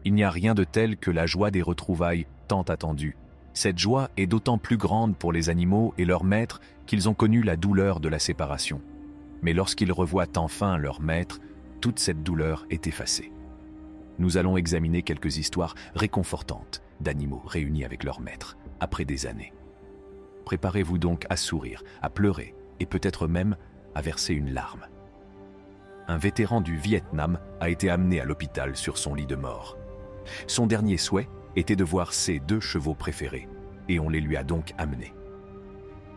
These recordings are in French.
Il n'y a rien de tel que la joie des retrouvailles tant attendue. Cette joie est d'autant plus grande pour les animaux et leurs maîtres qu'ils ont connu la douleur de la séparation. Mais lorsqu'ils revoient enfin leur maître, toute cette douleur est effacée. Nous allons examiner quelques histoires réconfortantes d'animaux réunis avec leur maître après des années. Préparez-vous donc à sourire, à pleurer et peut-être même à verser une larme. Un vétéran du Vietnam a été amené à l'hôpital sur son lit de mort. Son dernier souhait était de voir ses 2 chevaux préférés, et on les lui a donc amenés.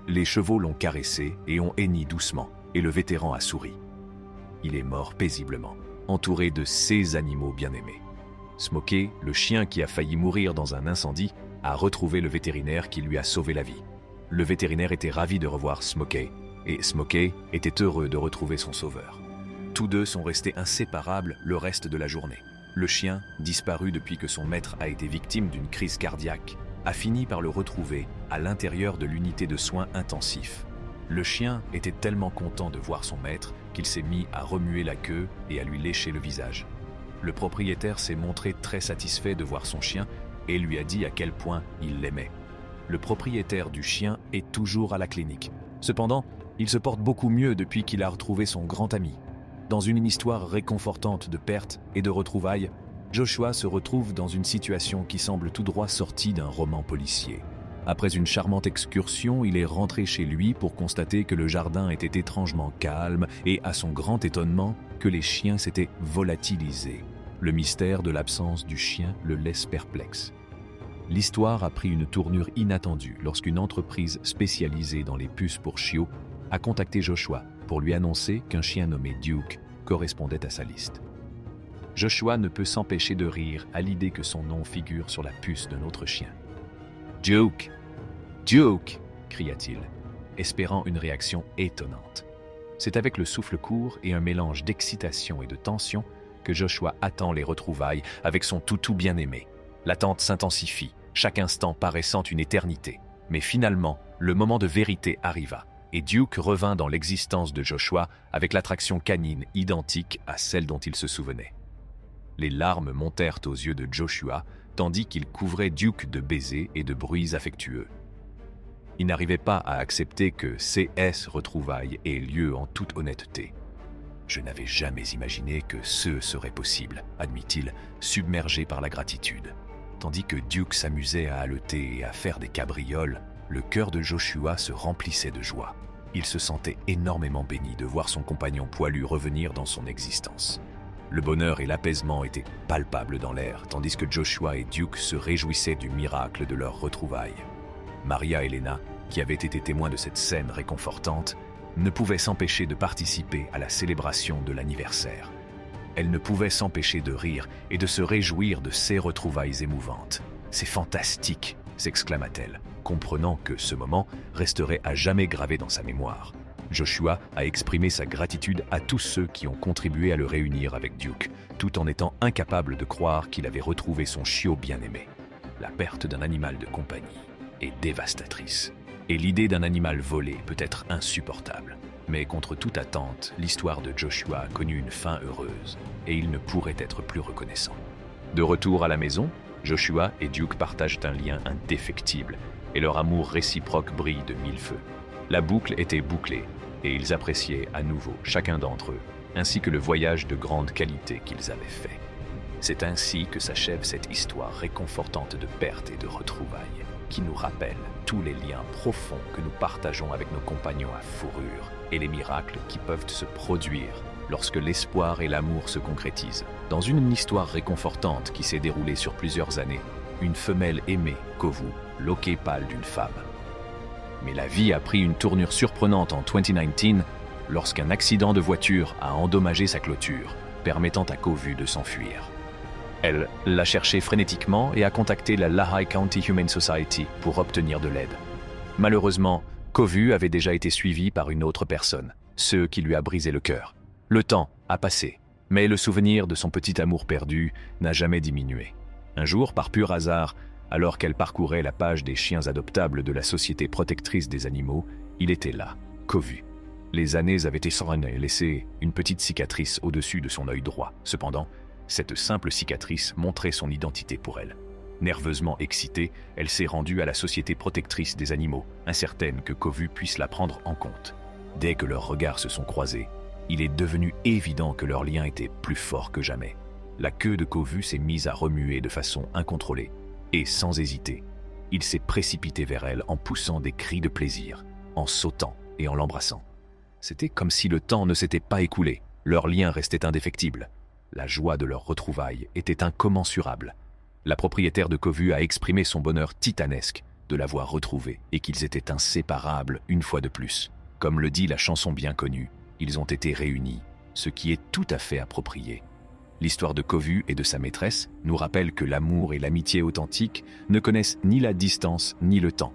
Les chevaux l'ont caressé et ont henni doucement, et le vétéran a souri. Il est mort paisiblement, entouré de ses animaux bien-aimés. Smokey, le chien qui a failli mourir dans un incendie, a retrouvé le vétérinaire qui lui a sauvé la vie. Le vétérinaire était ravi de revoir Smokey, et Smokey était heureux de retrouver son sauveur. Tous deux sont restés inséparables le reste de la journée. Le chien, disparu depuis que son maître a été victime d'une crise cardiaque, a fini par le retrouver à l'intérieur de l'unité de soins intensifs. Le chien était tellement content de voir son maître qu'il s'est mis à remuer la queue et à lui lécher le visage. Le propriétaire s'est montré très satisfait de voir son chien et lui a dit à quel point il l'aimait. Le propriétaire du chien est toujours à la clinique. Cependant, il se porte beaucoup mieux depuis qu'il a retrouvé son grand ami. Dans une histoire réconfortante de perte et de retrouvailles, Joshua se retrouve dans une situation qui semble tout droit sortie d'un roman policier. Après une charmante excursion, il est rentré chez lui pour constater que le jardin était étrangement calme et, à son grand étonnement, que les chiens s'étaient volatilisés. Le mystère de l'absence du chien le laisse perplexe. L'histoire a pris une tournure inattendue lorsqu'une entreprise spécialisée dans les puces pour chiots a contacté Joshua pour lui annoncer qu'un chien nommé Duke correspondait à sa liste. Joshua ne peut s'empêcher de rire à l'idée que son nom figure sur la puce d'un autre chien. « Duke! Duke !» cria-t-il, espérant une réaction étonnante. C'est avec le souffle court et un mélange d'excitation et de tension que Joshua attend les retrouvailles avec son toutou bien-aimé. L'attente s'intensifie, chaque instant paraissant une éternité. Mais finalement, le moment de vérité arriva, et Duke revint dans l'existence de Joshua avec l'attraction canine identique à celle dont il se souvenait. Les larmes montèrent aux yeux de Joshua, tandis qu'il couvrait Duke de baisers et de bruits affectueux. Il n'arrivait pas à accepter que ces retrouvailles aient lieu en toute honnêteté. « Je n'avais jamais imaginé que ce serait possible », admit-il, submergé par la gratitude. Tandis que Duke s'amusait à haleter et à faire des cabrioles, le cœur de Joshua se remplissait de joie. Il se sentait énormément béni de voir son compagnon poilu revenir dans son existence. Le bonheur et l'apaisement étaient palpables dans l'air, tandis que Joshua et Duke se réjouissaient du miracle de leur retrouvaille. Maria et Lena, qui avaient été témoins de cette scène réconfortante, ne pouvaient s'empêcher de participer à la célébration de l'anniversaire. Elles ne pouvaient s'empêcher de rire et de se réjouir de ces retrouvailles émouvantes. « C'est fantastique !» s'exclama-t-elle, comprenant que ce moment resterait à jamais gravé dans sa mémoire. Joshua a exprimé sa gratitude à tous ceux qui ont contribué à le réunir avec Duke, tout en étant incapable de croire qu'il avait retrouvé son chiot bien-aimé. La perte d'un animal de compagnie est dévastatrice, et l'idée d'un animal volé peut être insupportable. Mais contre toute attente, l'histoire de Joshua a connu une fin heureuse, et il ne pourrait être plus reconnaissant. De retour à la maison, Joshua et Duke partagent un lien indéfectible, et leur amour réciproque brille de mille feux. La boucle était bouclée, et ils appréciaient à nouveau chacun d'entre eux, ainsi que le voyage de grande qualité qu'ils avaient fait. C'est ainsi que s'achève cette histoire réconfortante de perte et de retrouvailles, qui nous rappelle tous les liens profonds que nous partageons avec nos compagnons à fourrure et les miracles qui peuvent se produire lorsque l'espoir et l'amour se concrétisent. Dans une histoire réconfortante qui s'est déroulée sur plusieurs années, une femelle aimait Kovu, l'oképale d'une femme. Mais la vie a pris une tournure surprenante en 2019 lorsqu'un accident de voiture a endommagé sa clôture, permettant à Kovu de s'enfuir. Elle l'a cherché frénétiquement et a contacté la Lehigh County Humane Society pour obtenir de l'aide. Malheureusement, Kovu avait déjà été suivi par une autre personne, ce qui lui a brisé le cœur. Le temps a passé, mais le souvenir de son petit amour perdu n'a jamais diminué. Un jour, par pur hasard, alors qu'elle parcourait la page des chiens adoptables de la Société protectrice des animaux, il était là, Kovu. Les années avaient laissé une petite cicatrice au-dessus de son œil droit. Cependant, Cette simple cicatrice montrait son identité pour elle. Nerveusement excitée, elle s'est rendue à la Société protectrice des animaux, incertaine que Kovu puisse la prendre en compte. Dès que leurs regards se sont croisés, il est devenu évident que leur lien était plus fort que jamais. La queue de Kovu s'est mise à remuer de façon incontrôlée, et sans hésiter, il s'est précipité vers elle en poussant des cris de plaisir, en sautant et en l'embrassant. C'était comme si le temps ne s'était pas écoulé, leur lien restait indéfectible. La joie de leur retrouvaille était incommensurable. La propriétaire de Kovu a exprimé son bonheur titanesque de l'avoir retrouvé et qu'ils étaient inséparables une fois de plus. Comme le dit la chanson bien connue, ils ont été réunis, ce qui est tout à fait approprié. L'histoire de Kovu et de sa maîtresse nous rappelle que l'amour et l'amitié authentiques ne connaissent ni la distance ni le temps.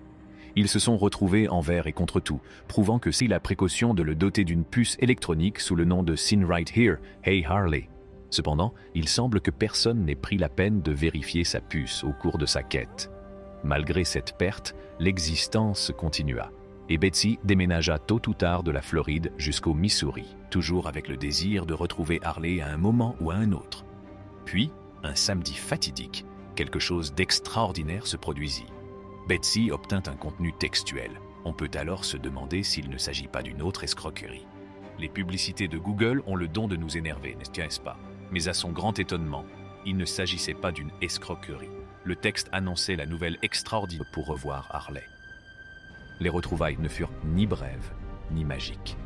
Ils se sont retrouvés envers et contre tout, prouvant que c'est la précaution de le doter d'une puce électronique sous le nom de Seen Right Here, Hey Harley. Cependant, il semble que personne n'ait pris la peine de vérifier sa puce au cours de sa quête. Malgré cette perte, l'existence continua, et Betsy déménagea tôt ou tard de la Floride jusqu'au Missouri, toujours avec le désir de retrouver Harley à un moment ou à un autre. Puis, un samedi fatidique, quelque chose d'extraordinaire se produisit. Betsy obtint un contenu textuel. On peut alors se demander s'il ne s'agit pas d'une autre escroquerie. Les publicités de Google ont le don de nous énerver, n'est-ce pas? Mais à son grand étonnement, il ne s'agissait pas d'une escroquerie. Le texte annonçait la nouvelle extraordinaire pour revoir Harley. Les retrouvailles ne furent ni brèves, ni magiques.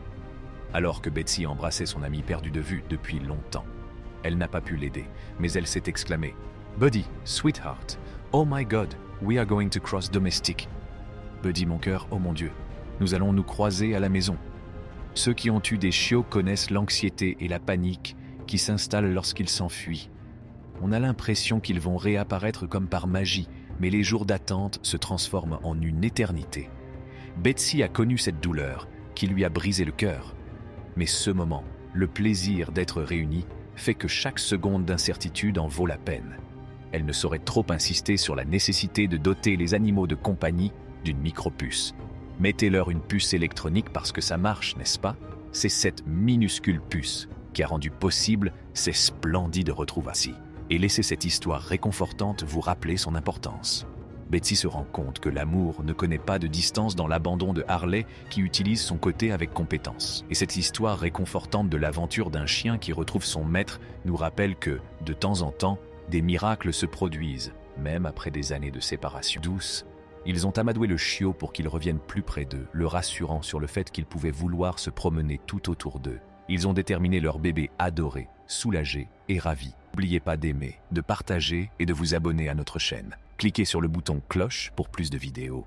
Alors que Betsy embrassait son amie perdue de vue depuis longtemps, elle n'a pas pu l'aider, mais elle s'est exclamée « Buddy, sweetheart, oh my God, we are going to cross domestic. » Buddy, mon cœur, oh mon Dieu, nous allons nous croiser à la maison. Ceux qui ont eu des chiots connaissent l'anxiété et la panique qui s'installent lorsqu'ils s'enfuient. On a l'impression qu'ils vont réapparaître comme par magie, mais les jours d'attente se transforment en une éternité. Betsy a connu cette douleur qui lui a brisé le cœur. Mais ce moment, le plaisir d'être réunis, fait que chaque seconde d'incertitude en vaut la peine. Elle ne saurait trop insister sur la nécessité de doter les animaux de compagnie d'une micropuce. Mettez-leur une puce électronique parce que ça marche, n'est-ce pas? C'est cette minuscule puce qui a rendu possible ces splendides retrouvailles. Et laissez cette histoire réconfortante vous rappeler son importance. Betsy se rend compte que l'amour ne connaît pas de distance dans l'abandon de Harley qui utilise son côté avec compétence. Et cette histoire réconfortante de l'aventure d'un chien qui retrouve son maître nous rappelle que, de temps en temps, des miracles se produisent, même après des années de séparation douce. Ils ont amadoué le chiot pour qu'il revienne plus près d'eux, le rassurant sur le fait qu'il pouvait vouloir se promener tout autour d'eux. Ils ont déterminé leur bébé adoré, soulagé et ravi. N'oubliez pas d'aimer, de partager et de vous abonner à notre chaîne. Cliquez sur le bouton cloche pour plus de vidéos.